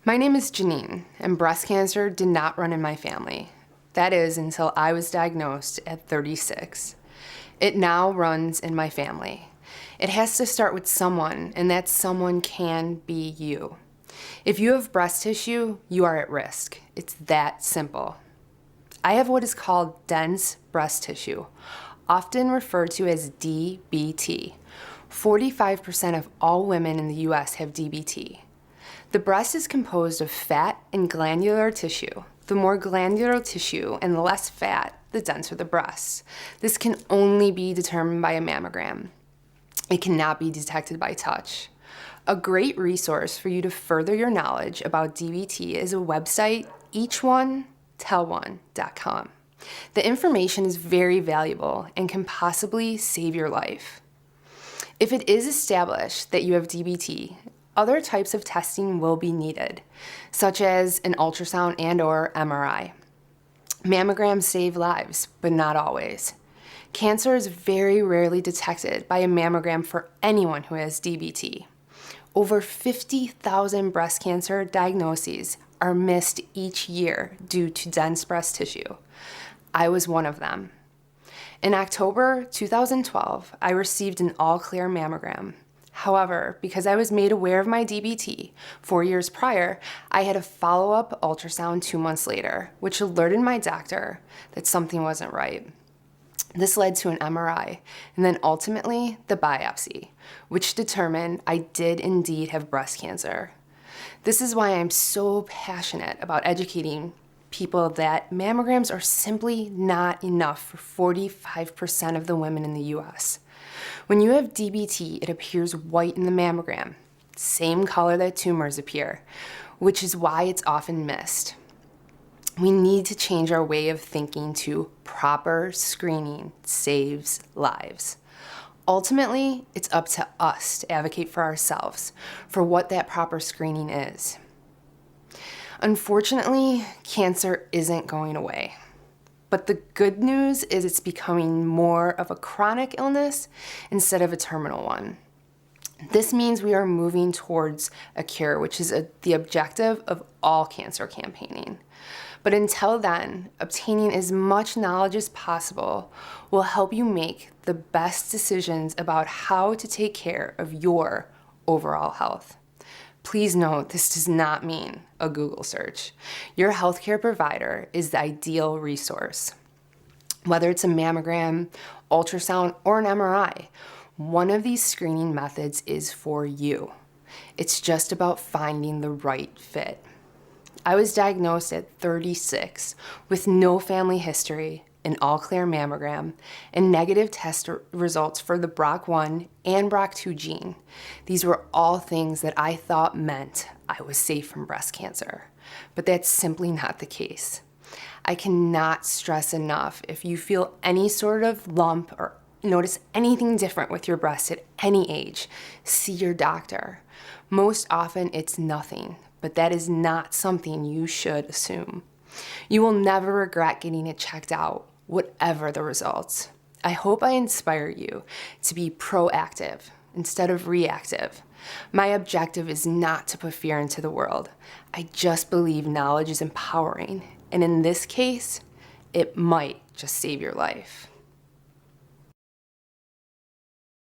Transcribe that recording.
My name is Janine, and breast cancer did not run in my family. That is, until I was diagnosed at 36. It now runs in my family. It has to start with someone, and that someone can be you. If you have breast tissue, you are at risk. It's that simple. I have what is called dense breast tissue, often referred to as DBT. 45% of all women in the US have DBT. The breast is composed of fat and glandular tissue. The more glandular tissue and the less fat, the denser the breast. This can only be determined by a mammogram. It cannot be detected by touch. A great resource for you to further your knowledge about DBT is a website, eachonetelone.com. The information is very valuable and can possibly save your life. If it is established that you have DBT, other types of testing will be needed, such as an ultrasound and/or MRI. Mammograms save lives, but not always. Cancer is very rarely detected by a mammogram for anyone who has DBT. Over 50,000 breast cancer diagnoses are missed each year due to dense breast tissue. I was one of them. In October 2012, I received an all-clear mammogram. However, because I was made aware of my DBT 4 years prior, I had a follow-up ultrasound 2 months later, which alerted my doctor that something wasn't right. This led to an MRI, and then ultimately the biopsy, which determined I did indeed have breast cancer. This is why I'm so passionate about educating people that mammograms are simply not enough for 45% of the women in the US. When you have DBT, it appears white in the mammogram, same color that tumors appear, which is why it's often missed. We need to change our way of thinking to proper screening saves lives. Ultimately, it's up to us to advocate for ourselves for what that proper screening is. Unfortunately, cancer isn't going away. But the good news is it's becoming more of a chronic illness instead of a terminal one. This means we are moving towards a cure, which is the objective of all cancer campaigning. But until then, obtaining as much knowledge as possible will help you make the best decisions about how to take care of your overall health. Please note, this does not mean a Google search. Your healthcare provider is the ideal resource. Whether it's a mammogram, ultrasound, or an MRI, one of these screening methods is for you. It's just about finding the right fit. I was diagnosed at 36 with no family history, an all-clear mammogram, and negative test results for the BRCA1 and BRCA2 gene. These were all things that I thought meant I was safe from breast cancer, but that's simply not the case. I cannot stress enough, if you feel any sort of lump or notice anything different with your breast at any age, see your doctor. Most often it's nothing, but that is not something you should assume. You will never regret getting it checked out, whatever the results. I hope I inspire you to be proactive instead of reactive. My objective is not to put fear into the world. I just believe knowledge is empowering, and in this case, it might just save your life.